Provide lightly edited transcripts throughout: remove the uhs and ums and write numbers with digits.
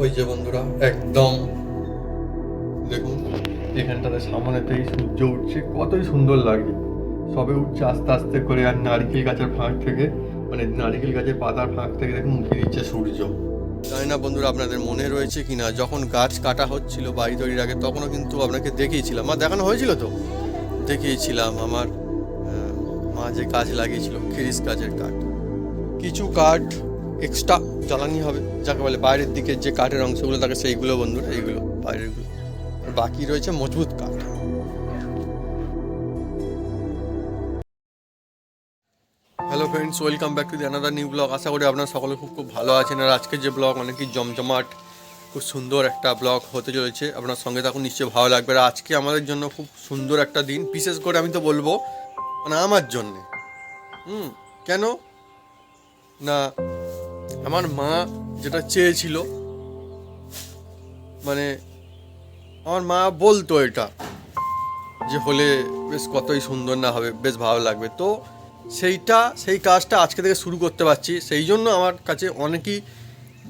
ওই যে বন্ধুরা একদম দেখুন এখানটাতে সামনেতেই সূর্য উঠছে, কতই সুন্দর লাগে। সবে উঠছে আস্তে আস্তে করে, আর নারকেল গাছের ফাঁক থেকে, মানে নারকেল গাছের পাতার ফাঁক থেকে দেখুন উঠে দিচ্ছে সূর্য। জানি না বন্ধুরা আপনাদের মনে রয়েছে কিনা, যখন গাছ কাটা হচ্ছিল বাড়ি তৈরির আগে তখনও কিন্তু আপনাকে দেখিয়েছিলাম, আর দেখানো হয়েছিল তো, দেখিয়েছিলাম আমার মা যে গাছ লাগিয়েছিল খিরিস গাছের কাঠ। কিছু কাঠ এক্সট্রা জ্বালানি হবে, যাকে বলে বাইরের দিকে যে কাঠের অংশগুলো থাকে সেইগুলো বন্ধুরা, এইগুলো বাইরেরগুলো, আর বাকি রয়েছে মজবুত কাঠ। Hello friends, welcome back to the another new blog. আশা করি আপনারা সকলে খুব খুব ভালো আছেন। আর আজকের যে ব্লগ অনেকই জমজমাট, খুব সুন্দর একটা ব্লগ হতে চলেছে। আপনার সঙ্গে থাকুন, নিশ্চয়ই ভালো লাগবে। আর আজকে আমাদের জন্য খুব সুন্দর একটা দিন, বিশেষ করে আমি তো বলবো মানে আমার জন্যে। কেন না, আমার মা যেটা চেয়েছিল, মানে আমার মা বলতো এটা যে হলে বেশ কতই সুন্দর না হবে, বেশ ভালো লাগবে। তো সেই কাজটা আজকে থেকে শুরু করতে পারছি, সেই জন্য আমার কাছে অনেকই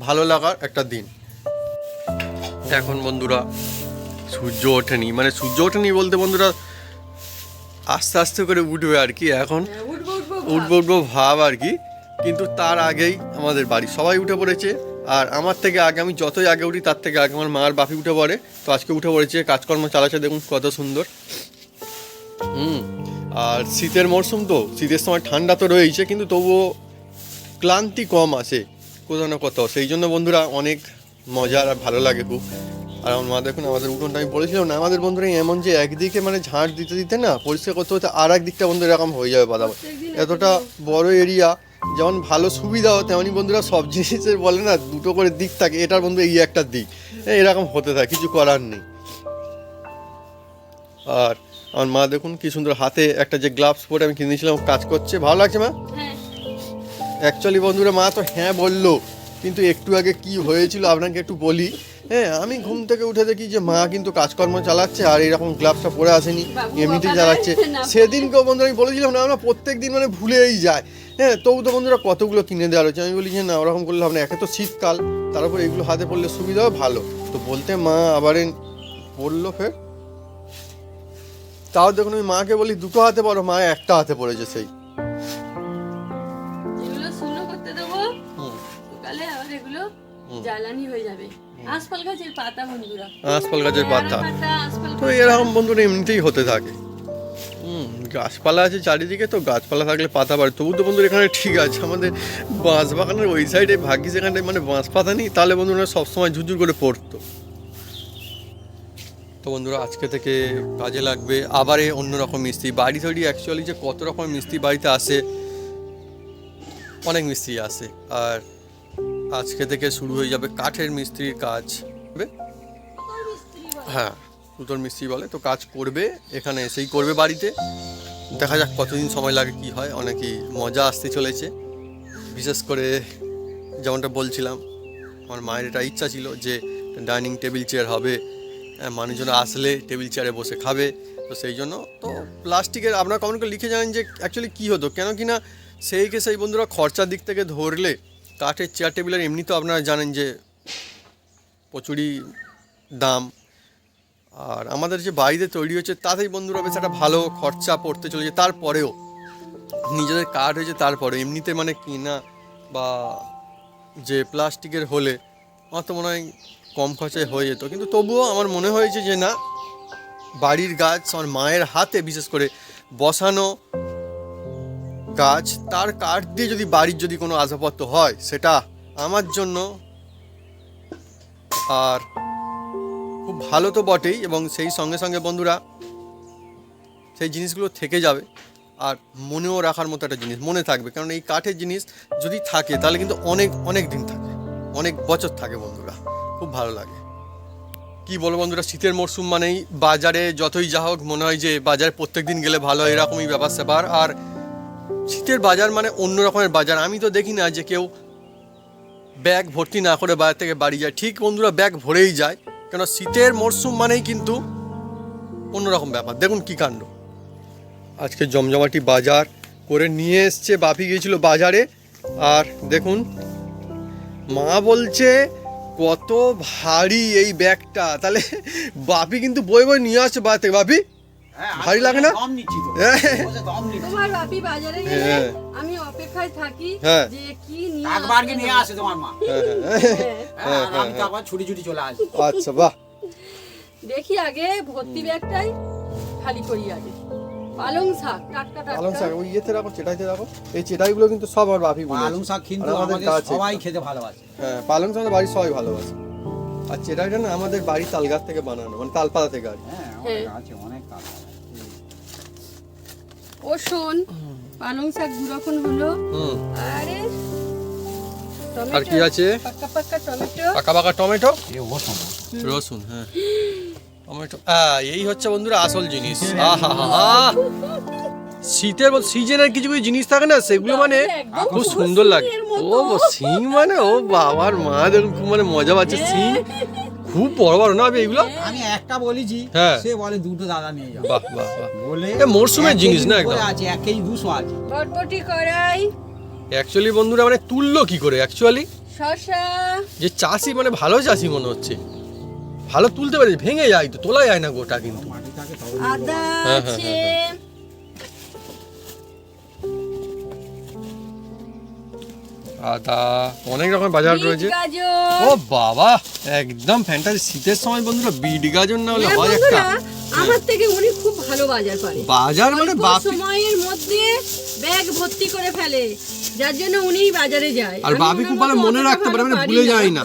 ভালো লাগার একটা দিন। এখন বন্ধুরা সূর্য ওঠেনি, মানে সূর্য ওঠেনি বলতে বন্ধুরা আস্তে আস্তে করে উঠবে আর কি, এখন উঠবো ভাব আর কি। কিন্তু তার আগেই আমাদের বাড়ি সবাই উঠে পড়েছে, আর আমার থেকে আগে, আমি যতই আগে উঠি তার থেকে আগে আমার মা আর বাপি উঠে পড়ে। তো আজকে উঠে পড়েছে, কাজকর্ম চালাচ্ছে, দেখুন কত সুন্দর। আর শীতের মরশুম, তো শীতের সময় ঠান্ডা তো রয়েছে, কিন্তু তবুও ক্লান্তি কম আসে কোথাও না কোথাও। সেই জন্য বন্ধুরা অনেক মজার আর ভালো লাগে খুব। আর আমার মা দেখুন, আমাদের উঠোনটা আমি বলেছিলাম না, আমাদের বন্ধুরা এমন যে একদিকে মানে ঝাঁট দিতে দিতে না পরিষ্কার করতে হতে আর এক দিকটা বন্ধুরা এরকম হয়ে যাবে বাধা। এতটা বড় এরিয়া, যেমন ভালো সুবিধাও তেমনই বন্ধুরা সব জিনিসের বলে না দুটো করে দিক থাকে, এটার বন্ধু এই একটা দিক, এরকম হতে থাকে, কিছু করার নেই। আর আমার মা দেখুন কি সুন্দর হাতে একটা যে গ্লাভস পরে আমি কিনেছিলাম, কাজ করছে, ভালো লাগছে মা? অ্যাকচুয়ালি বন্ধুরা মা তো হ্যাঁ বললো, কিন্তু একটু আগে কি হয়েছিল আপনাকে একটু বলি। হ্যাঁ, আমি ঘুম থেকে উঠে দেখি যে মা কিন্তু কাজকর্ম চালাচ্ছে, আর এরকম গ্লাভসটা পরে আসেনি, এমনিতেই চালাচ্ছে। সেদিনকেও বন্ধুরা আমি বলেছিলাম না, আমরা প্রত্যেক দিন মানে ভুলেই যায়। হ্যাঁ, তবু তো বন্ধুরা কতগুলো কিনে দেওয়া রয়েছে। আমি বলি যে না, ওরকম করলে হবে না, একে তো শীতকাল, তার উপর এগুলো হাতে পড়লে সুবিধাও ভালো। তো বলতে মা আবার পড়লো ফের। তাও দেখুন আমি মাকে বলি দুটো হাতে পড়ো, মা একটা হাতে পড়েছে। সেই এগুলো শূন্য করতে দেবো, সকালে আবার এগুলো জ্বালানি হয়ে যাবে। আশফল গাছের পাতা বন্ধুরা, আঁশফল গাছের পাতা, আশফল তো এরকম বন্ধুরা এমনিতেই হতে থাকে। গাছপালা আছে চারিদিকে, তো গাছপালা থাকলে পাতা বাড়ে। তবু তো বন্ধুরা এখানে ঠিক আছে, আমাদের বাঁশ বাগানের ওই সাইডে ভাগ্যি সেখানটায় মানে বাঁশ পাতা নেই, তাহলে বন্ধুরা সবসময় ঝুরঝুর করে পড়তো। তো বন্ধুরা আজকে থেকে কাজে লাগবে আবার অন্যরকম মিস্ত্রি। বাড়ি তৈরি অ্যাকচুয়ালি যে কত রকম মিস্ত্রি বাড়িতে আসে, অনেক মিস্ত্রি আসে। আর আজকে থেকে শুরু হয়ে যাবে কাঠের মিস্ত্রির কাজ। হ্যাঁ, সুতোর মিস্ত্রি বলে, তো কাজ করবে এখানে এসেই করবে বাড়িতে। দেখা যাক কতদিন সময় লাগে, কি হয়। অনেকই মজা আসতে চলেছে। বিশেষ করে যেমনটা বলছিলাম, আমার মায়ের এটা ইচ্ছা ছিল যে ডাইনিং টেবিল চেয়ার হবে, মানুষজন আসলে টেবিল চেয়ারে বসে খাবে। তো সেই জন্য তো প্লাস্টিকের, আপনারা কমেন্ট করে লিখে জানেন যে অ্যাকচুয়ালি কী হতো, কেন কি না সেই বন্ধুরা খরচার দিক থেকে ধরলে কাঠের চেয়ার টেবিলের এমনি তো আপনারা জানেন যে প্রচুরই দাম। আর আমাদের যে বাড়িতে তৈরি হচ্ছে তাতেই বন্ধুরা বেশ একটা ভালো খরচা পড়তে চলেছে। তারপরেও নিজেদের কাঠ হয়েছে, তারপরে এমনিতে মানে কিনা বা যে প্লাস্টিকের হলে আমার তো মনে হয় কম খরচায় হয়ে যেত। কিন্তু তবুও আমার মনে হয়েছে যে না, বাড়ির গাছ, আমার মায়ের হাতে বিশেষ করে বসানো গাছ, তার কাঠ দিয়ে যদি বাড়ির যদি কোনো আসবাবপত্র হয়, সেটা আমার জন্য আর খুব ভালো তো বটেই, এবং সেই সঙ্গে সঙ্গে বন্ধুরা সেই জিনিসগুলো থেকে যাবে। আর মনেও রাখার মতো একটা জিনিস মনে থাকবে, কারণ এই কাঠের জিনিস যদি থাকে তাহলে কিন্তু অনেক অনেক দিন থাকে, অনেক বছর থাকে বন্ধুরা, খুব ভালো লাগে। কি বলো বন্ধুরা, শীতের মরশুম মানেই বাজারে যতই যা হোক মনে হয় যে বাজারে প্রত্যেক দিন গেলে ভালো, এরকমই ব্যাপার স্যাপার। আর শীতের বাজার মানে অন্য রকমের বাজার। আমি তো দেখি না যে কেউ ব্যাগ ভর্তি না করে বাজার থেকে বাড়ি যায়। ঠিক বন্ধুরা, ব্যাগ ভরেই যায়, কেন শীতের মরশুম মানেই কিন্তু অন্যরকম ব্যাপার। দেখুন কি কাণ্ড, আজকে জমজমাটি বাজার করে নিয়ে এসছে, বাপি গিয়েছিল বাজারে। আর দেখুন মা বলছে কত ভারী এই ব্যাগটা, তাহলে বাপি কিন্তু বই বই নিয়ে আসছে বাড়ি থেকে। বাপি ভারী লাগে না? কম নিচ্ছি তো হ্যাঁ। বলছে কম নিচ্ছি তোমার বাপি বাজারে গেলে হ্যাঁ। আমি অপেক্ষায় থাকি হ্যাঁ। যে কি নিয়ে একবার আসবে। নিয়ে আসে তোমার মা হ্যাঁ, হ্যাঁ, আর আমি তো আবার ছুটি ছুটি চলে আসি আচ্ছা বাহ। দেখি আগে ভর্তি ব্যাগটাই খালি করি আগে। পালং শাক টাটকা পালং টাটকা। শাক ওই ইয়েতে রাখো, চেটাইতে রাখো। এই চেটাইগুলো কিন্তু সব আমার বাপি বলে। পালং শাক কিন্তু আর আমাদের আমাদের গাছে। সবাই খেতে ভালোবাসে হ্যাঁ, পালং শাক আমাদের বাড়ির সবাই ভালোবাসে। আর চেটাইটা না আমাদের বাড়ির তাল গাছ থেকে বানানো, মানে তালপাতা থেকে আর কি। হ্যাঁ আমাদের গাছে অনেক কাজ ও শোন, পালং শাক দুরকম হলো। হুম। আরে আর কি আছে? পাকা পাকা টমেটো। পাকা পাকা টমেটো, এ ও সম্ভব রসুন। হ্যাঁ, টমেটো। এই হচ্ছে বন্ধুরা আসল জিনিস। আহা শীতের সিজনের কিছু কিছু জিনিস থাকে না, সেগুলো মানে একদম খুব সুন্দর লাগে। সিংয়ের ও মতো। সিং মানে ও বাবার মা, দেখুন খুব মানে মজা পাচ্ছে। সিং খুব বড় বড় না হবে এগুলো? আমি একটা বলেছি হ্যাঁ। সে বলে দুটো দাদা নিয়ে যাও বাহ বাহ বাহ। বলে এ মরশুমের 1 জিনিস কেজি না উপরে একদম। আছে 1 কেজি 200 আছে বটবটি কড়াই, অ্যাকচুয়ালি বন্ধুরা মানে তুললো কি করে অ্যাকচুয়ালি? শসা, যে চাষি মানে ভালো চাষি মনে হচ্ছে, ভালো তুলতে পারে, ভেঙে যায় তো, তোলা যায় না গোটা কিন্তু। মাটি থাকে তবে আদা হ্যাঁ, হ্যাঁ, আছে, আদা, অনেক রকম বাজার বিট রয়েছে। গাজর। ও বাবা, একদম ফ্যান্টাসি। শীতের সময় বন্ধুরা বিট গাজর না হলে হ্যাঁ হয় একটা বন্ধুরা, আমার থেকে উনি খুব ভালো বাজার করে। বাজার মানে অল্প বাপি। সময়ের মধ্যে ব্যাগ ভর্তি করে ফেলে, যার জন্য উনি বাজারে যায়। আর আমি বাপি ওনার খুব ভালো মতো মনে অতটা রাখতে পারে, ভালো মানে পারি ভুলে যায় না।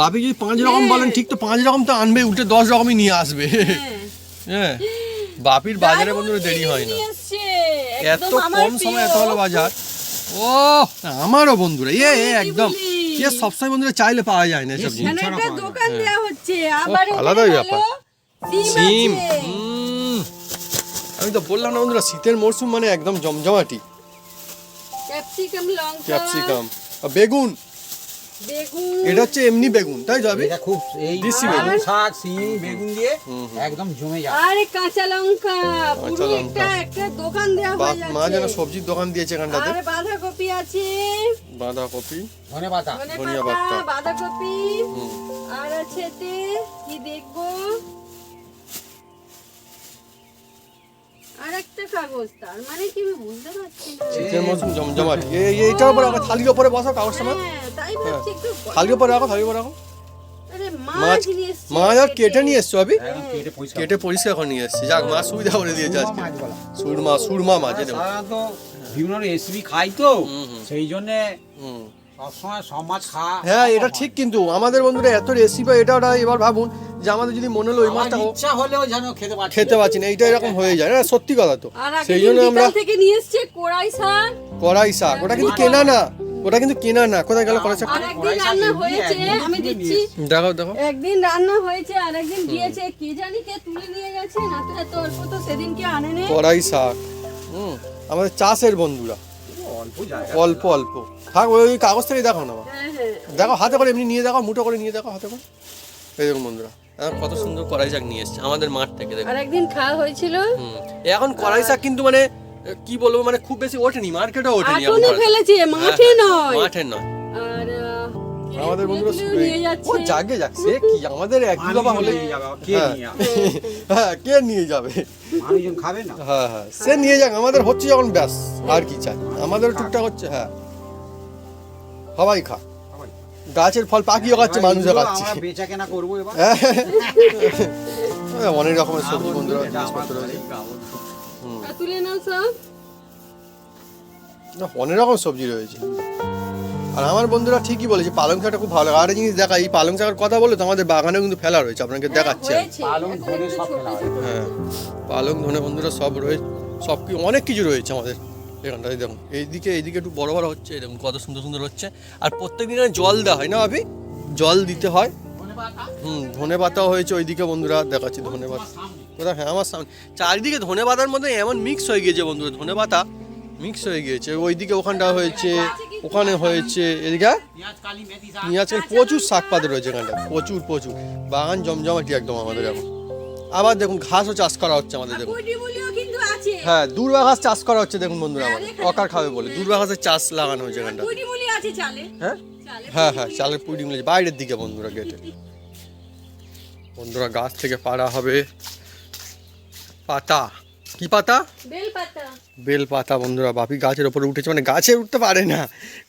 বাপি যদি 5 রকম বলেন ঠিক তো 5 রকম তো আনবে, উল্টে 10 রকমই নিয়ে আসবে। হ্যাঁ। হ্যাঁ, বাপির বাজারে দারুণ বন্ধুরা দেরি হয় না। জিনিস এসছে, এত একদম আমার কম সময় এত প্রিয়। ভালো বাজার। ও আমারও বন্ধুরা একদম বলি। সবসময় বন্ধুরা চাইলে পাওয়া যায় না এসব জিনিস। এখানে একটা ছাড়া দোকান হ্যাঁ। দেওয়া হচ্ছে, আবার এখানে আলাদাই ভালো ব্যাপার। সিম সিম, আছে। আমি তো বললাম না বন্ধুরা, শীতের মরশুম মানে একদম জমজমাটি। ক্যাপসিকাম, লঙ্কা, ক্যাপসিকাম, বেগুন। বেগুন, এটা হচ্ছে এমনি বেগুন, তাই যাবে? এটা খুব এই দেশি পালং বেগুন। শাক সিম বেগুন দিয়ে একদম জমে যায় আর কাঁচা লঙ্কা। পুরো লঙ্কা। একটা দোকান দেওয়া বাপ হয়ে মা যেন যাচ্ছে। সবজির দোকান দিয়েছে এখানটাতে। আর বাঁধাকপি আছে, বাঁধাকপি, ধনেপাতা ধনিয়া ধনেপাতা, পাতা। বাঁধাকপি। হুম। আর আছে এতে কি দেখবো, আর একটা কাগজ, তার মানে কি আমি বুঝতে পারছি না। শীতের মরশুম জমজমাটি। এইটার উপরে আবার থালির উপরে বসাও কাগজটা মা। হ্যাঁ, তাই ভাবছি একটু থালির উপরে রাখো, থালির উপরে রাখো। আরে মাছ মাছ নিয়ে এসছে মাছ আর কেটে নিয়ে এসছো আবি? একদম কেটে পরিষ্কার কেটে পরিষ্কার করে নিয়ে এসছি। যাক, মা সুবিধা করে দিয়েছে আজকে। মাছ বলা সুরমা মাছ এটা। সাধারণত বিভিন্ন রেসিপি খাই তো সেই জন্য হুম। সবসময় সব মাছ খাওয়া হ্যাঁ, এটা ঠিক। কিন্তু আমাদের বন্ধুরা এত রেসিপি, এটা ওটা, এবার ভাবুন যে আমাদের যদি মনে হলো ওই মাছটা আমার ইচ্ছা হলেও যেন খেতে পারছি খেতে পাচ্ছি না, এইটা এরকম হয়ে যায় না, সত্যি কথা তো। আর সেই সেই জন্য আমরা থেকে নিয়ে এসছে কড়াই শাক। কড়াই শাক, ওটা কিন্তু কেনা না, ওটা কিন্তু কেনা না। কোথায় গেল কড়াই শাক? আর একদিন রান্না হয়েছে, আমি দিচ্ছি। দেখো দেখো। একদিন রান্না হয়েছে, আর একদিন দিয়েছে, কে জানি কে তুলে নিয়ে গেছে। না তো এত অল্প তো সেদিনকে আনেনি। কড়াই শাক। আমাদের চাষের বন্ধুরা, অল্প জায়গা অল্প অল্প থাক। ওই কাগজ থেকে দেখো না, হ্যাঁ হ্যাঁ, দেখো হাতে করে এমনি নিয়ে দেখো, মুঠো করে নিয়ে দেখো হাতে করে। এই দেখুন বন্ধুরা, কত সুন্দর কড়াই শাক নিয়ে এসছে আমাদের মাঠ থেকে। দেখুন আর একদিন খাওয়া হয়েছিল। এখন কড়াই শাক কিন্তু মানে কি বলবো, মানে খুব বেশি ওঠেনি, মার্কেটেও ওঠেনি এখন আটনে কড়াই শাক। ফেলেছে, মাঠে নয়। মাঠের নয়। আর আমাদের বন্ধুরা নিয়ে যাচ্ছে। ও জাগে যাক, সে কি আমাদের এক দু দফা হলে নিয়ে যাবে, কে হ্যাঁ। নিয়ে যাবে? হ্যাঁ, কে নিয়ে যাবে? মানুষজন খাবে না হ্যাঁ হ্যাঁ, সে নিয়ে যাক, আমাদের হচ্ছে যখন ব্যাস, আর কি চাই। আমাদের টুকটাক হচ্ছে। হ্যাঁ, সবাই খা, গাছের ফল পাকিয়ে খাচ্ছে, মানুষও খাচ্ছে। আমরা বেচা কেনা করবো এবার হ্যাঁ, অনেক রকমের সবজি বন্ধুরা, জিনিসপত্র রয়েছে। আর তুলে নাও সব। না, অনেক রকম সবজি রয়েছে। আর আমার বন্ধুরা ঠিকই বলেছে, পালং শাকটা খুব ভালো। আর একটা জিনিস দেখা, এই পালং শাকের কথা বলে তো আমাদের বাগানে কিন্তু ফেলা রয়েছে, আপনাকে দেখাচ্ছে। হয়েছে, পালং, এখন ধনে একটু সব ছোট ফেলা হয়। ছোট। হ্যাঁ, পালং ধনে বন্ধুরা সব রয়েছে, সব কি অনেক কিছু রয়েছে আমাদের এখানটায়। দেখুন এইদিকে একটু বড় বড় হচ্ছে, দেখুন কত সুন্দর সুন্দর হচ্ছে। আর প্রত্যেকদিন জল দেওয়া হয় না ভাবি, জল দিতে হয়। ধনে পাতাও হয়েছে ওইদিকে বন্ধুরা, দেখাচ্ছি ধনে পাতা কোথায়। হ্যাঁ, আমার সামনে। চারিদিকে ধনে পাতার মধ্যে এমন মিক্স হয়ে গিয়েছে বন্ধুরা, ধনে পাতা মিক্স হয়ে গিয়েছে। ওইদিকে ওখানটা হয়েছে, ওখানে হয়েছে, এদিকে পেঁয়াজ, প্রচুর শাক পাতা রয়েছে এখানটা, প্রচুর প্রচুর। বাগান জমজমাটি একদম আমাদের এখন। আবার দেখুন ঘাসও চাষ করা হচ্ছে আমাদের, দেখুন। কুইটি মুলিও কিন্তু আছে। হ্যাঁ, দূর্বা ঘাস চাষ করা হচ্ছে, দেখুন বন্ধুরা আমাদের। অকার খাবে বলে দূর্বা ঘাসের চাষ লাগানো হয়েছে এখানটা। কুইটি মুলি আছে চালে। হ্যাঁ, হ্যাঁ হ্যাঁ, চালের পুডিং মিলেছে বাইরের দিকে বন্ধুরা, গেটে। বন্ধুরা গাছ থেকে পাড়া হবে পাতা, কি পাতা? বেল পাতা। বেল পাতা। বন্ধুরা বাপি গাছের ওপরে উঠেছে, মানে গাছে উঠতে পারে না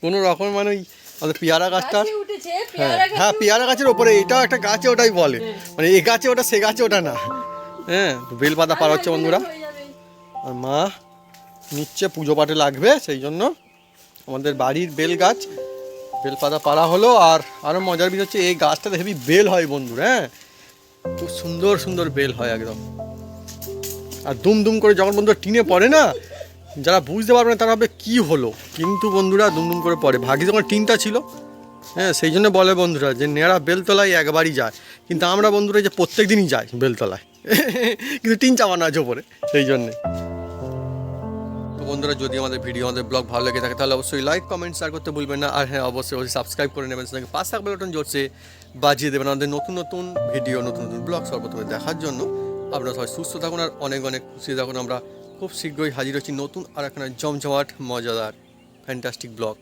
কোনো রকম, মানে ওই আমাদের পেয়ারা গাছটার, গাছে উঠেছে, হ্যাঁ পেয়ারা গাছে হ্যাঁ পেয়ারা গাছের ওপরে, এটাও একটা গাছে, ওটাই বলে, মানে এ গাছে ওটা সে গাছে ওটা না। হ্যাঁ, তো বেল পাতা পাড়া হচ্ছে বন্ধুরা, হয়ে যাবে। আর মা নিচ্ছে, পুজো পাঠে লাগবে, সেই জন্য আমাদের বাড়ির বেল গাছ, বেল পাতা পাড়া হলো। আর আরও মজার বিষয় হচ্ছে এই গাছটাতে হেভি বেল হয় বন্ধুরা, হ্যাঁ খুব সুন্দর সুন্দর বেল হয় একদম। আর দুম দুম করে যখন বন্ধুরা টিনে পড়ে না, যারা বুঝতে পারবে না তারা ভাবে কী হলো, কিন্তু বন্ধুরা দুম দুম করে পড়ে। ভাগ্যে যখন টিনটা ছিল, হ্যাঁ সেই জন্য বলে বন্ধুরা যে নেড়া বেলতলায় একবারই যায়, কিন্তু আমরা বন্ধুরা যে প্রত্যেক দিনই যাই বেলতলায়, কিন্তু টিন চাপানো আছে ওপরে, সেই জন্যে। তো বন্ধুরা যদি আমাদের ভিডিও, আমাদের ব্লগ ভালো লেগে থাকে তাহলে অবশ্যই লাইক কমেন্ট শেয়ার করতে ভুলবেন না। আর হ্যাঁ অবশ্যই সাবস্ক্রাইব করে নেবেন, সঙ্গে পাঁচ থাকবে বাটন জোরছে বাজিয়ে দেবেন আমাদের নতুন নতুন ভিডিও, নতুন নতুন ব্লগ সর্বপ্রথমে দেখার জন্য। আপনারা সবাই সুস্থ থাকুন আর অনেক অনেক খুশি থাকুন। আমরা খুব শীঘ্রই হাজির হচ্ছি নতুন আর একটা জমজমাট মজাদার ফ্যান্টাস্টিক ব্লগ।